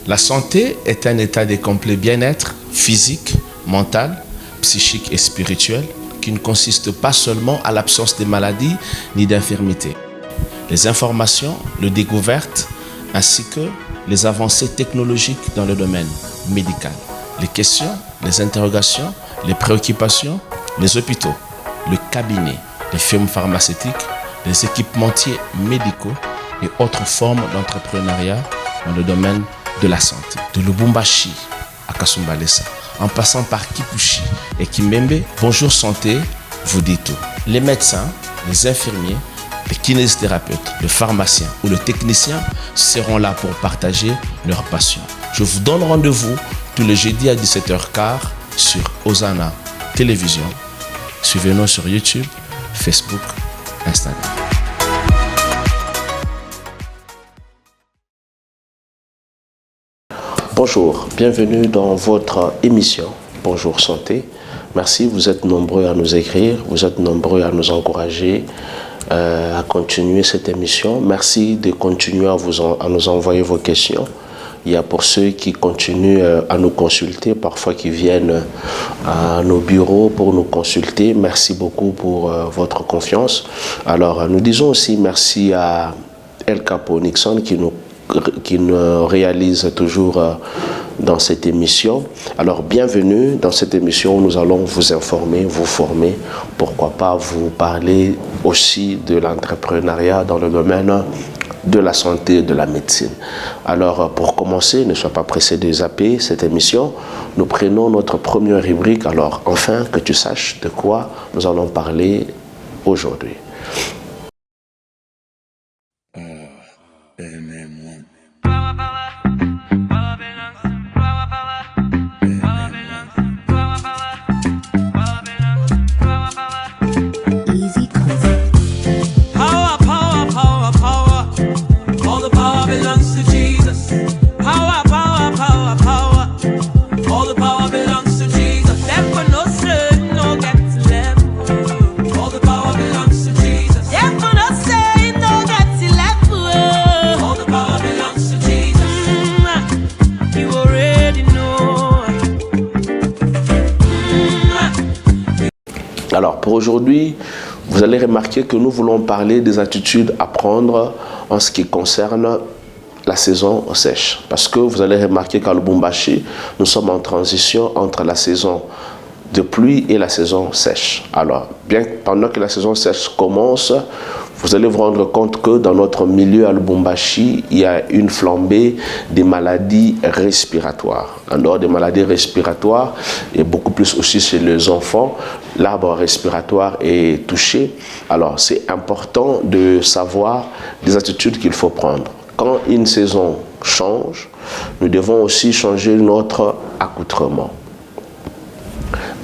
La santé est un état de complet bien-être physique, mental, psychique et spirituel qui ne consiste pas seulement à l'absence de maladies ni d'infirmités. Les informations, les découvertes ainsi que les avancées technologiques dans le domaine médical, les questions, les interrogations, les préoccupations, les hôpitaux, le cabinet, les firmes pharmaceutiques, les équipementiers médicaux et autres formes d'entrepreneuriat dans le domaine de la santé. De Lubumbashi à Kasumbalesa, en passant par Kipushi et Kimembe, Bonjour Santé vous dit tout. Les médecins, les infirmiers, les kinésithérapeutes, les pharmaciens ou les techniciens seront là pour partager leurs passions. Je vous donne rendez-vous tous les jeudis à 17h15 sur Osana Télévision. Suivez-nous sur YouTube, Facebook, Instagram. Bonjour, bienvenue dans votre émission Bonjour Santé. Merci, vous êtes nombreux à nous écrire, vous êtes nombreux à nous encourager à continuer cette émission. Merci de continuer à nous envoyer vos questions. Il y a pour ceux qui continuent à nous consulter, parfois qui viennent à nos bureaux pour nous consulter. Merci beaucoup pour votre confiance. Alors, nous disons aussi merci à El Capo Nixon qui nous réalise toujours dans cette émission. Alors, bienvenue dans cette émission où nous allons vous informer, vous former, pourquoi pas vous parler aussi de l'entrepreneuriat dans le domaine de la santé et de la médecine. Alors, pour commencer, ne sois pas pressé de zapper cette émission. Nous prenons notre première rubrique. Alors, enfin, que tu saches de quoi nous allons parler aujourd'hui. Alors, pour aujourd'hui, vous allez remarquer que nous voulons parler des attitudes à prendre en ce qui concerne la saison sèche. Parce que vous allez remarquer qu'à Lubumbashi, nous sommes en transition entre la saison de pluie et la saison sèche. Alors, bien pendant que la saison sèche commence, vous allez vous rendre compte que dans notre milieu à Lubumbashi, il y a une flambée des maladies respiratoires. En dehors des maladies respiratoires, et beaucoup plus aussi chez les enfants, l'arbre respiratoire est touché. Alors, c'est important de savoir des attitudes qu'il faut prendre. Quand une saison change, nous devons aussi changer notre accoutrement.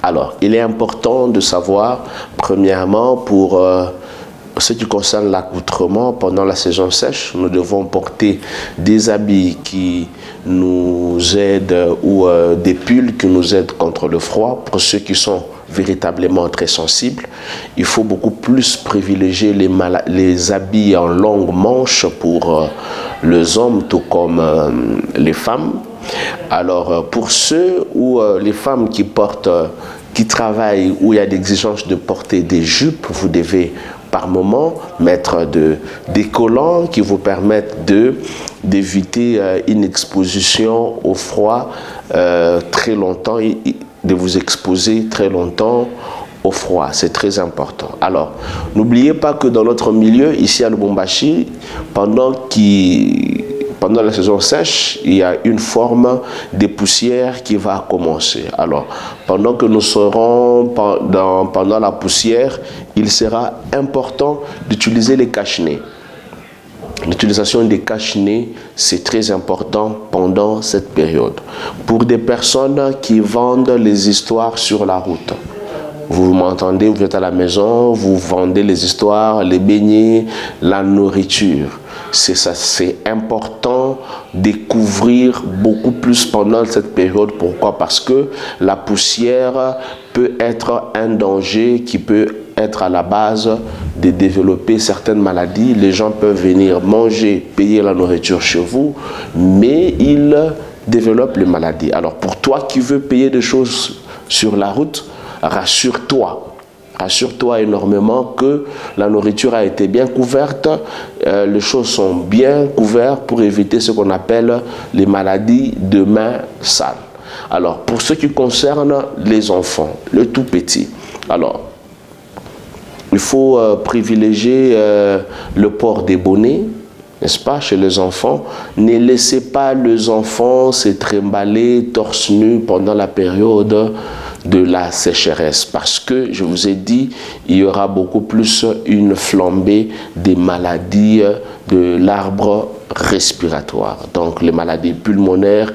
Alors, il est important de savoir, premièrement, pour ce qui concerne l'accoutrement, pendant la saison sèche, nous devons porter des habits qui nous aident ou des pulls qui nous aident contre le froid. Pour ceux qui sont véritablement très sensibles, il faut beaucoup plus privilégier les habits en longue manche pour les hommes, tout comme les femmes. Alors, pour ceux ou les femmes qui travaillent, où il y a l'exigence de porter des jupes, vous devez par moment mettre des collants qui vous permettent d'éviter une exposition au froid très longtemps, de vous exposer très longtemps au froid. C'est très important. Alors, n'oubliez pas que dans notre milieu, ici à Lubumbashi, pendant la saison sèche, il y a une forme de poussière qui va commencer. Alors, pendant que nous serons pendant la poussière, il sera important d'utiliser les cache-nez. L'utilisation des cache-nez, c'est très important pendant cette période. Pour des personnes qui vendent les histoires sur la route, vous m'entendez, vous êtes à la maison, vous vendez les histoires, les beignets, la nourriture. C'est important de couvrir beaucoup plus pendant cette période. Pourquoi? Parce que la poussière peut être un danger qui peut être à la base de développer certaines maladies. Les gens peuvent venir manger, payer la nourriture chez vous, mais ils développent les maladies. Alors pour toi qui veux payer des choses sur la route, rassure-toi. Rassure-toi énormément que la nourriture a été bien couverte, les choses sont bien couvertes pour éviter ce qu'on appelle les maladies de mains sales. Alors, pour ce qui concerne les enfants, le tout petit, alors, il faut privilégier le port des bonnets, n'est-ce pas, chez les enfants. Ne laissez pas les enfants se trimballer torse nu pendant la période de la sécheresse, parce que, je vous ai dit, il y aura beaucoup plus une flambée des maladies de l'arbre respiratoire. Donc, les maladies pulmonaires,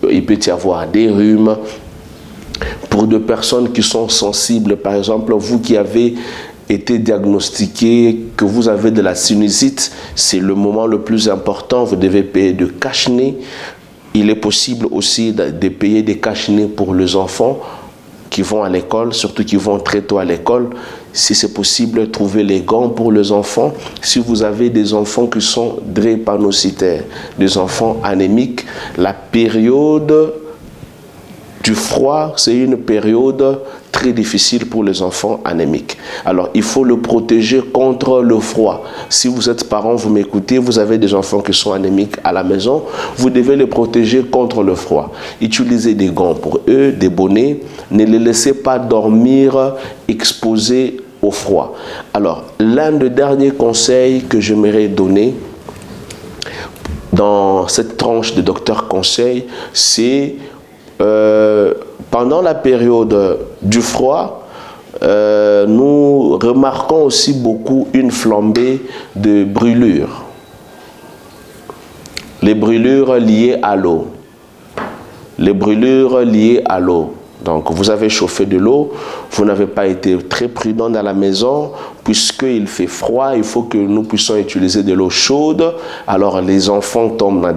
il peut y avoir des rhumes. Pour des personnes qui sont sensibles, par exemple, vous qui avez été diagnostiqué, que vous avez de la sinusite, c'est le moment le plus important, vous devez payer de cache-nez. Il est possible aussi de payer des cache-nez pour les enfants qui vont à l'école, surtout qui vont très tôt à l'école. Si c'est possible, trouvez les gants pour les enfants. Si vous avez des enfants qui sont drépanocytaires, des enfants anémiques, la période du froid, c'est une période très difficile pour les enfants anémiques. Alors, il faut le protéger contre le froid. Si vous êtes parent, vous m'écoutez, vous avez des enfants qui sont anémiques à la maison, vous devez les protéger contre le froid. Utilisez des gants pour eux, des bonnets. Ne les laissez pas dormir exposés au froid. Alors, l'un des derniers conseils que j'aimerais donner dans cette tranche de docteur conseil, c'est pendant la période du froid, nous remarquons aussi beaucoup une flambée de brûlures. Les brûlures liées à l'eau. Les brûlures liées à l'eau. Donc, vous avez chauffé de l'eau, vous n'avez pas été très prudent dans la maison, puisqu'il fait froid, il faut que nous puissions utiliser de l'eau chaude. Alors, les enfants tombent dans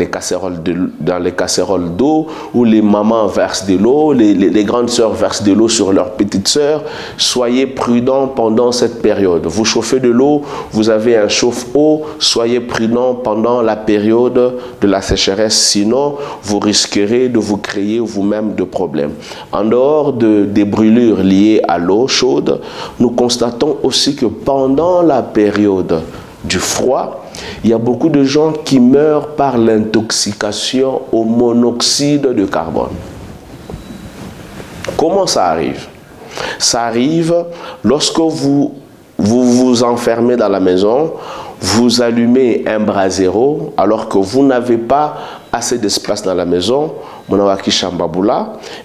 les casseroles d'eau, où les mamans versent de l'eau, les grandes sœurs versent de l'eau sur leurs petites sœurs. Soyez prudents pendant cette période. Vous chauffez de l'eau, vous avez un chauffe-eau, soyez prudents pendant la période de la sécheresse, sinon vous risquerez de vous créer vous-même de problèmes. En dehors des brûlures liées à l'eau chaude, nous constatons aussi que pendant la période du froid, il y a beaucoup de gens qui meurent par l'intoxication au monoxyde de carbone. Comment ça arrive? Ça arrive lorsque vous enfermez dans la maison, vous allumez un brasero alors que vous n'avez pas assez d'espace dans la maison,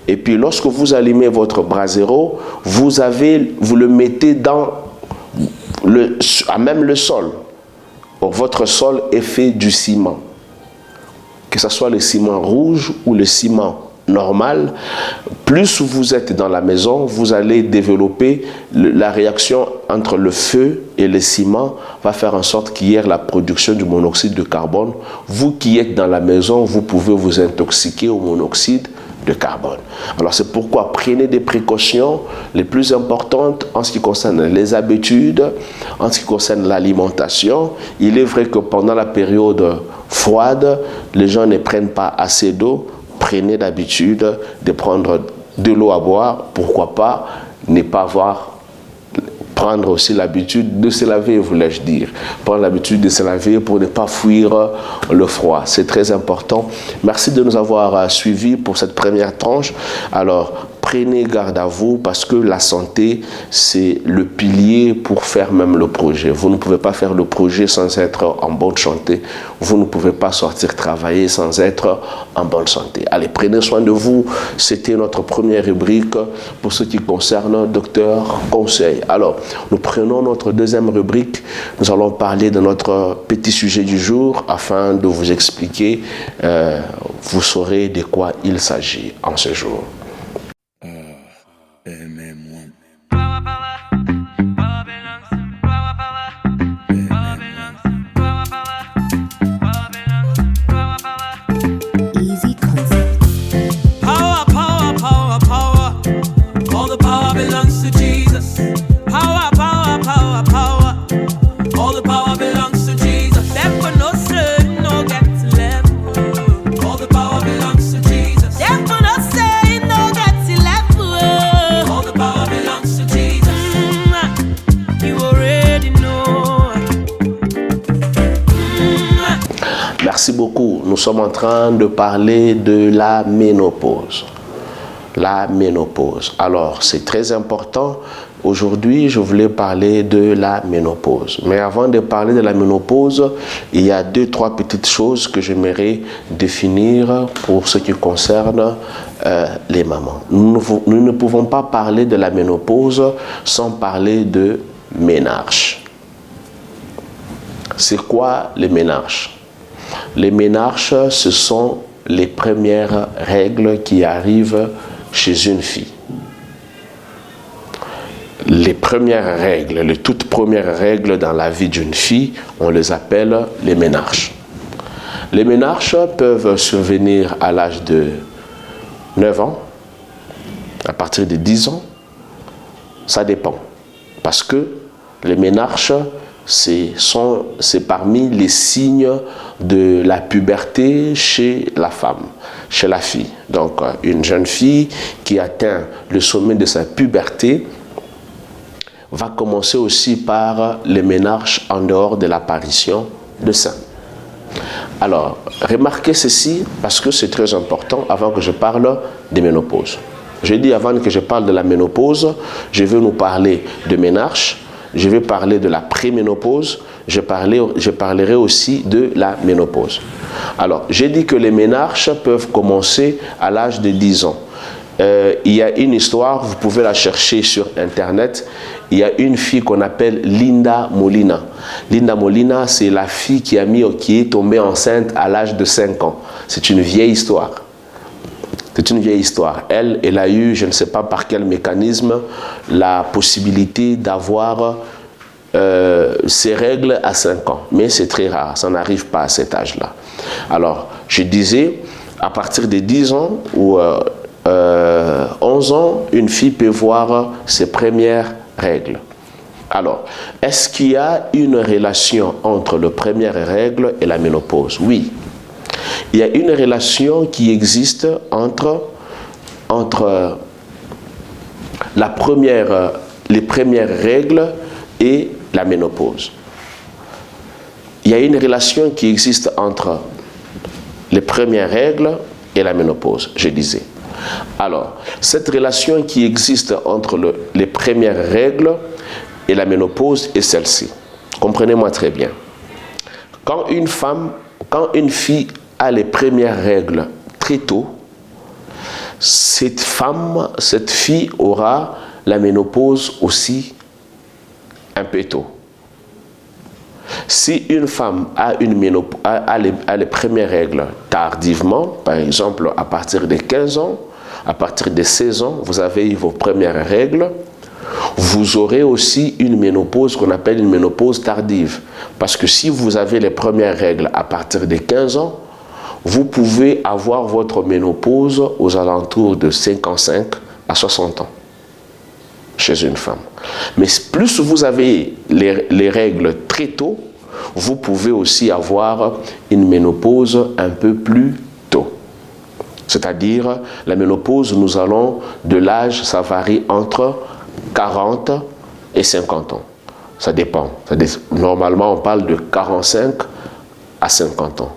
et puis lorsque vous allumez votre brasero, vous le mettez à même le sol. Votre sol est fait du ciment. Que ce soit le ciment rouge ou le ciment normal, plus vous êtes dans la maison, vous allez développer la réaction entre le feu et le ciment va faire en sorte qu'il y ait la production du monoxyde de carbone. Vous qui êtes dans la maison, vous pouvez vous intoxiquer au monoxyde de carbone. Alors c'est pourquoi prenez des précautions les plus importantes en ce qui concerne les habitudes, en ce qui concerne l'alimentation. Il est vrai que pendant la période froide, les gens ne prennent pas assez d'eau. Prenez l'habitude de prendre de l'eau à boire, pourquoi pas ne pas prendre aussi l'habitude de se laver, voulais-je dire. Prendre l'habitude de se laver pour ne pas fuir le froid. C'est très important. Merci de nous avoir suivis pour cette première tranche. Alors, prenez garde à vous parce que la santé, c'est le pilier pour faire même le projet. Vous ne pouvez pas faire le projet sans être en bonne santé. Vous ne pouvez pas sortir travailler sans être en bonne santé. Allez, prenez soin de vous. C'était notre première rubrique pour ce qui concerne Docteur Conseil. Alors, nous prenons notre deuxième rubrique. Nous allons parler de notre petit sujet du jour afin de vous expliquer. Vous saurez de quoi il s'agit en ce jour. All the power belongs to Jesus. Power, power, power, power. Merci beaucoup. Nous sommes en train de parler de la ménopause. La ménopause. Alors, c'est très important. Aujourd'hui, je voulais parler de la ménopause. Mais avant de parler de la ménopause, il y a 2-3 petites choses que j'aimerais définir pour ce qui concerne les mamans. Nous ne pouvons pas parler de la ménopause sans parler de ménarche. C'est quoi les ménarches? Les ménarches, ce sont les premières règles qui arrivent chez une fille. Les premières règles, les toutes premières règles dans la vie d'une fille, on les appelle les ménarches. Les ménarches peuvent survenir à l'âge de 9 ans, à partir de 10 ans, ça dépend. Parce que les ménarches, c'est parmi les signes de la puberté chez la femme, chez la fille. Donc, une jeune fille qui atteint le sommet de sa puberté va commencer aussi par les ménarches en dehors de l'apparition de seins. Alors, remarquez ceci parce que c'est très important avant que je parle de ménopause. J'ai dit avant que je parle de la ménopause, je vais nous parler de ménarche, je vais parler de la préménopause, je parlerai aussi de la ménopause. Alors, j'ai dit que les ménarches peuvent commencer à l'âge de 10 ans. Il y a une histoire, vous pouvez la chercher sur Internet. Il y a une fille qu'on appelle Linda Molina. Linda Molina, c'est la fille qui est tombée enceinte à l'âge de 5 ans. C'est une vieille histoire. C'est une vieille histoire. Elle a eu, je ne sais pas par quel mécanisme, la possibilité d'avoir ses règles à 5 ans. Mais c'est très rare, ça n'arrive pas à cet âge-là. Alors, je disais, à partir de 10 ans ou 11 ans, une fille peut voir ses premières règles. Alors, est-ce qu'il y a une relation entre les premières règles et la ménopause? Oui. Il y a une relation qui existe entre les premières règles et la ménopause. Il y a une relation qui existe entre les premières règles et la ménopause, je disais. Alors, cette relation qui existe entre les premières règles et la ménopause est celle-ci. Comprenez-moi très bien. Quand une fille a les premières règles très tôt, cette fille aura la ménopause aussi un peu tôt. Si une femme a les premières règles tardivement, par exemple à partir de 15 ans, à partir de 16 ans, vous avez vos premières règles, vous aurez aussi une ménopause qu'on appelle une ménopause tardive. Parce que si vous avez les premières règles à partir de 15 ans, vous pouvez avoir votre ménopause aux alentours de 55 à 60 ans chez une femme. Mais plus vous avez les règles très tôt, vous pouvez aussi avoir une ménopause un peu plus tôt. C'est-à-dire, la ménopause, nous allons de l'âge, ça varie entre 40 et 50 ans. Ça dépend. Normalement, on parle de 45 à 50 ans.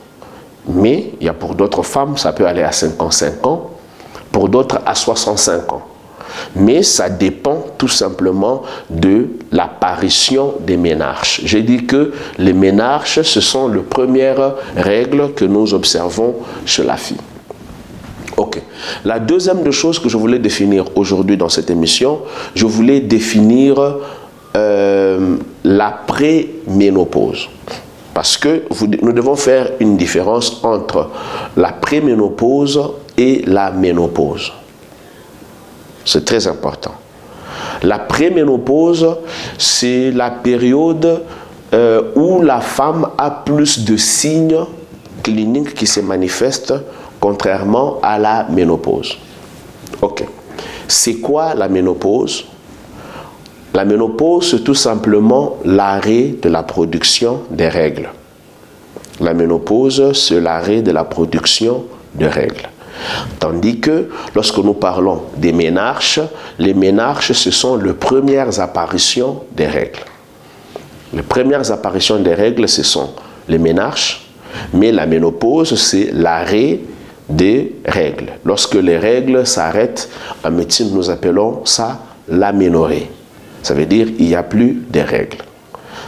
Mais il y a pour d'autres femmes, ça peut aller à 55 ans, pour d'autres à 65 ans. Mais ça dépend tout simplement de l'apparition des ménarches. J'ai dit que les ménarches, ce sont les premières règles que nous observons chez la fille. Ok. La deuxième des choses que je voulais définir aujourd'hui dans cette émission, je voulais définir la préménopause. Parce que nous devons faire une différence entre la préménopause et la ménopause. C'est très important. La préménopause, c'est la période où la femme a plus de signes cliniques qui se manifestent contrairement à la ménopause. Ok. C'est quoi la ménopause? La ménopause, c'est tout simplement l'arrêt de la production des règles. La ménopause, c'est l'arrêt de la production de règles. Tandis que lorsque nous parlons des ménarches, les ménarches, ce sont les premières apparitions des règles. Les premières apparitions des règles, ce sont les ménarches. Mais la ménopause, c'est l'arrêt des règles. Lorsque les règles s'arrêtent, en médecine, nous appelons ça l'aménorrhée. Ça veut dire qu'il n'y a plus de règles.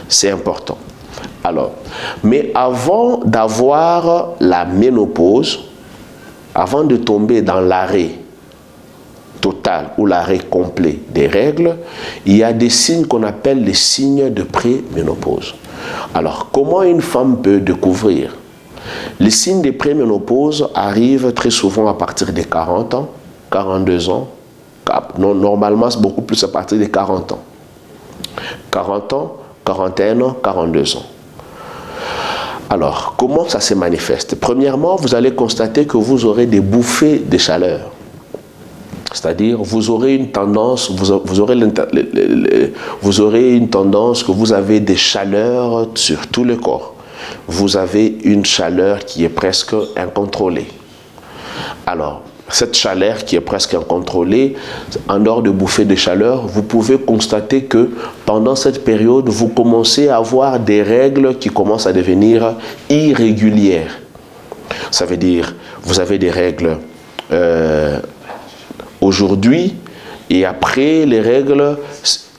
C'est important. Alors, mais avant d'avoir la ménopause, avant de tomber dans l'arrêt total ou l'arrêt complet des règles, il y a des signes qu'on appelle les signes de préménopause. Alors, comment une femme peut découvrir? Les signes de préménopause arrivent très souvent à partir des 40 ans, 42 ans. Normalement, c'est beaucoup plus à partir des 40 ans. 40 ans, 41 ans, 42 ans. Alors, comment ça se manifeste? Premièrement, vous allez constater que vous aurez des bouffées de chaleur. C'est-à-dire, vous aurez une tendance, vous aurez une tendance que vous avez des chaleurs sur tout le corps. Vous avez une chaleur qui est presque incontrôlée. Alors, cette chaleur qui est presque incontrôlée, en dehors de bouffées de chaleur, vous pouvez constater que pendant cette période, vous commencez à avoir des règles qui commencent à devenir irrégulières. Ça veut dire, vous avez des règles aujourd'hui, et après, les règles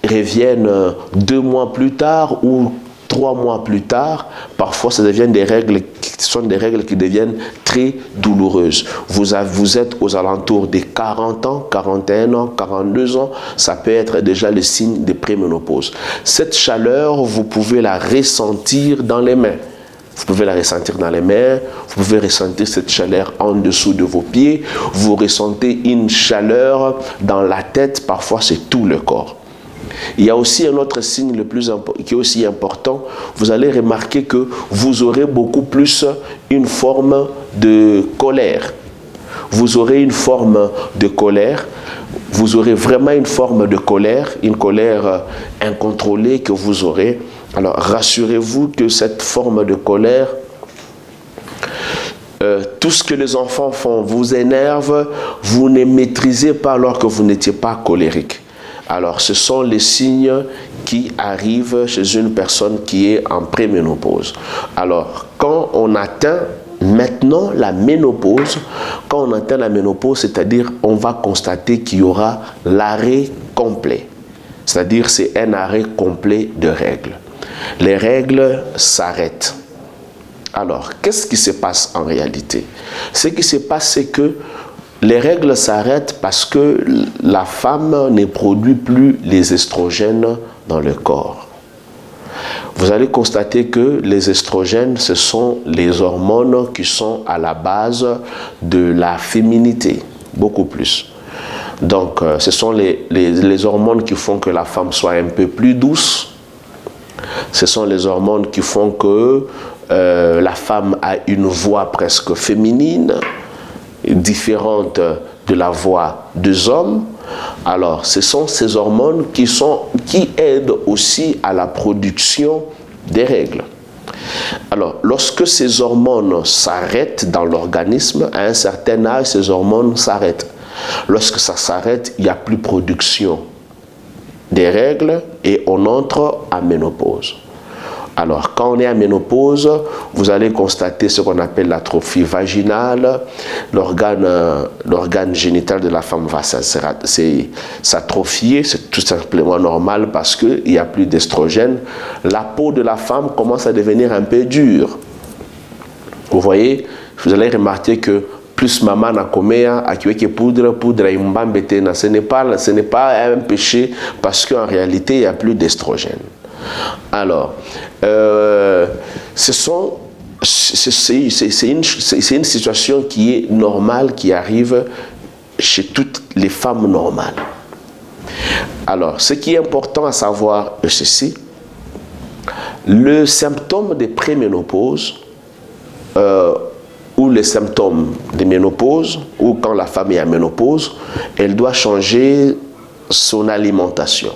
reviennent 2 mois plus tard ou 3 mois plus tard. Parfois, ça devient des règles qui sont des règles qui deviennent très douloureuses. Vous êtes aux alentours des 40 ans, 41 ans, 42 ans. Ça peut être déjà le signe de préménopause. Cette chaleur, vous pouvez la ressentir dans les mains. Vous pouvez la ressentir dans les mains, vous pouvez ressentir cette chaleur en dessous de vos pieds, vous ressentez une chaleur dans la tête, parfois c'est tout le corps. Il y a aussi un autre signe qui est aussi important, vous allez remarquer que vous aurez beaucoup plus une forme de colère. Vous aurez une forme de colère, vous aurez vraiment une forme de colère, une colère incontrôlée que vous aurez. Alors, rassurez-vous que cette forme de colère, tout ce que les enfants font vous énerve, vous ne maîtrisez pas alors que vous n'étiez pas colérique. Alors, ce sont les signes qui arrivent chez une personne qui est en préménopause. Alors, quand on atteint maintenant la ménopause, c'est-à-dire on va constater qu'il y aura l'arrêt complet. C'est-à-dire c'est un arrêt complet de règles. Les règles s'arrêtent. Alors, qu'est-ce qui se passe en réalité? Ce qui se passe, c'est que les règles s'arrêtent parce que la femme ne produit plus les estrogènes dans le corps. Vous allez constater que les estrogènes, ce sont les hormones qui sont à la base de la féminité, beaucoup plus. Donc, ce sont les hormones qui font que la femme soit un peu plus douce. Ce sont les hormones qui font que la femme a une voix presque féminine, différente de la voix des hommes. Alors, ce sont ces hormones qui aident aussi à la production des règles. Alors, lorsque ces hormones s'arrêtent dans l'organisme, à un certain âge, ces hormones s'arrêtent. Lorsque ça s'arrête, il n'y a plus production des règles et on entre en ménopause. Alors, quand on est en ménopause, vous allez constater ce qu'on appelle l'atrophie vaginale. L'organe génital de la femme va s'atrophier, c'est tout simplement normal parce qu'il n'y a plus d'estrogène. La peau de la femme commence à devenir un peu dure. Vous voyez, vous allez remarquer que plus maman na komea akiweke poudre imbambetena, ce n'est pas un péché parce qu'en réalité il n'y a plus d'estrogène. Alors, c'est une situation qui est normale, qui arrive chez toutes les femmes normales. Alors, ce qui est important à savoir est ceci: le symptôme de préménopause ou les symptômes de ménopause, ou quand la femme est en ménopause, elle doit changer son alimentation.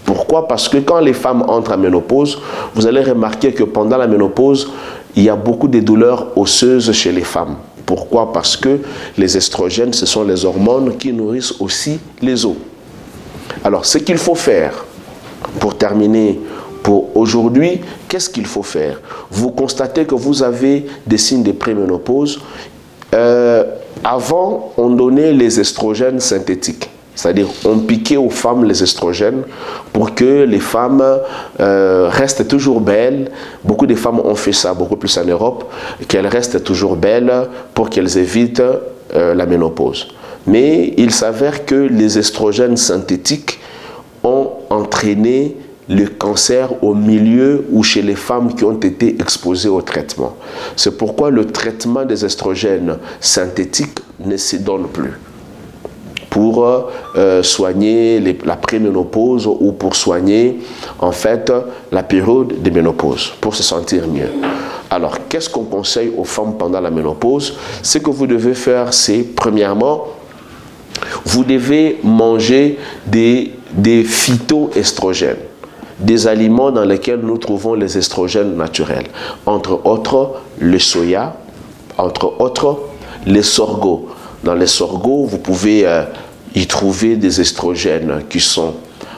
Pourquoi? Parce que quand les femmes entrent en ménopause, vous allez remarquer que pendant la ménopause, il y a beaucoup de douleurs osseuses chez les femmes. Pourquoi? Parce que les estrogènes, ce sont les hormones qui nourrissent aussi les os. Alors, ce qu'il faut faire, pour terminer pour aujourd'hui, qu'est-ce qu'il faut faire? Vous constatez que vous avez des signes de préménopause. Avant, on donnait les estrogènes synthétiques. C'est-à-dire, on piquait aux femmes les estrogènes pour que les femmes restent toujours belles. Beaucoup de femmes ont fait ça, beaucoup plus en Europe, qu'elles restent toujours belles pour qu'elles évitent la ménopause. Mais il s'avère que les estrogènes synthétiques ont entraîné le cancer au milieu ou chez les femmes qui ont été exposées au traitement. C'est pourquoi le traitement des estrogènes synthétiques ne se donne plus pour soigner la préménopause ou pour soigner en fait la période de ménopause, pour se sentir mieux. Alors, qu'est-ce qu'on conseille aux femmes pendant la ménopause? Ce que vous devez faire, c'est premièrement, vous devez manger des phytoestrogènes, des aliments dans lesquels nous trouvons les estrogènes naturels, entre autres le soya, entre autres les sorgho. Dans les sorgho, vous pouvez y trouver des estrogènes qui sont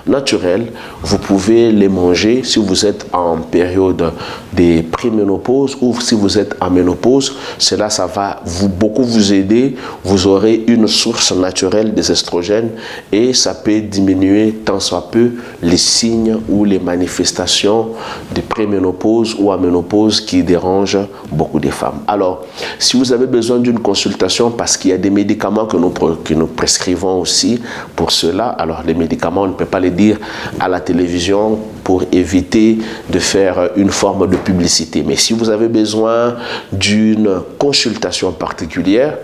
naturels. Vous pouvez les manger si vous êtes en période de préménopause ou si vous êtes en ménopause. Cela, ça va beaucoup vous aider. Vous aurez une source naturelle des estrogènes et ça peut diminuer tant soit peu les signes ou les manifestations de préménopause ou aménopause qui dérangent beaucoup de femmes. Alors, si vous avez besoin d'une consultation parce qu'il y a des médicaments que nous prescrivons aussi pour cela, alors les médicaments, on ne peut pas les dire à la télévision pour éviter de faire une forme de publicité. Mais si vous avez besoin d'une consultation particulière,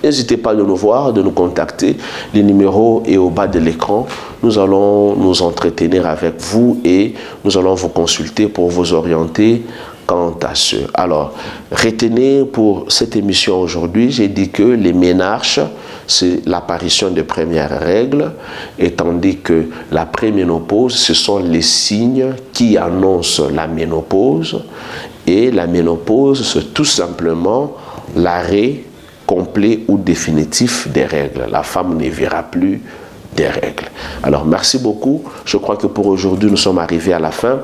n'hésitez pas de nous voir, de nous contacter. Le numéro est au bas de l'écran. Nous allons nous entretenir avec vous et nous allons vous consulter pour vous orienter quant à ce. Alors, retenez pour cette émission aujourd'hui, j'ai dit que les ménarches, c'est l'apparition des premières règles, et tandis que la préménopause, ce sont les signes qui annoncent la ménopause, et la ménopause, c'est tout simplement l'arrêt complet ou définitif des règles. La femme ne verra plus des règles. Alors, merci beaucoup. Je crois que pour aujourd'hui, nous sommes arrivés à la fin.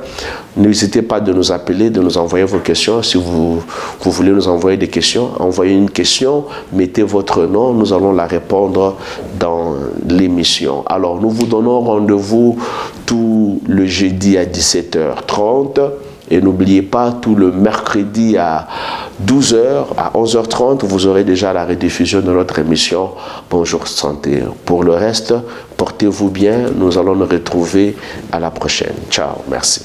N'hésitez pas de nous appeler, de nous envoyer vos questions. Si vous voulez nous envoyer des questions, envoyez une question, mettez votre nom, nous allons la répondre dans l'émission. Alors, nous vous donnons rendez-vous tout le jeudi à 17h30. Et n'oubliez pas, tout le mercredi à 12h, à 11h30, vous aurez déjà la rediffusion de notre émission Bonjour Santé. Pour le reste, portez-vous bien. Nous allons nous retrouver à la prochaine. Ciao, merci.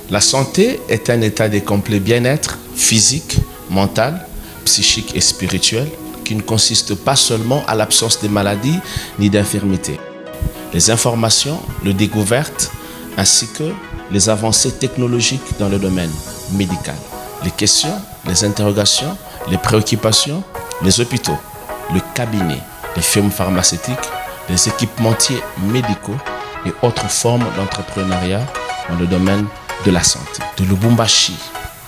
La santé est un état de complet bien-être physique, mental, psychique et spirituel qui ne consiste pas seulement à l'absence de maladies ni d'infirmités. Les informations, les découvertes, ainsi que les avancées technologiques dans le domaine médical. Les questions, les interrogations, les préoccupations, les hôpitaux, le cabinet, les firmes pharmaceutiques, les équipementiers médicaux et autres formes d'entrepreneuriat dans le domaine de la santé. De Lubumbashi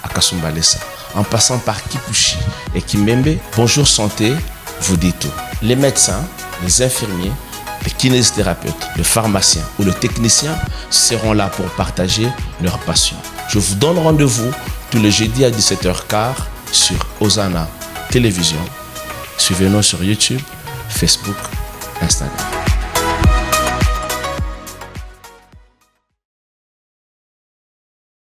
à Kasumbalesa, en passant par Kipushi et Kimembe, Bonjour Santé vous dit tout. Les médecins, les infirmiers, les kinésithérapeutes, le pharmacien ou le technicien seront là pour partager leur passion. Je vous donne rendez-vous tous les jeudis à 17h15 sur Osana Télévision. Suivez-nous sur YouTube, Facebook, Instagram.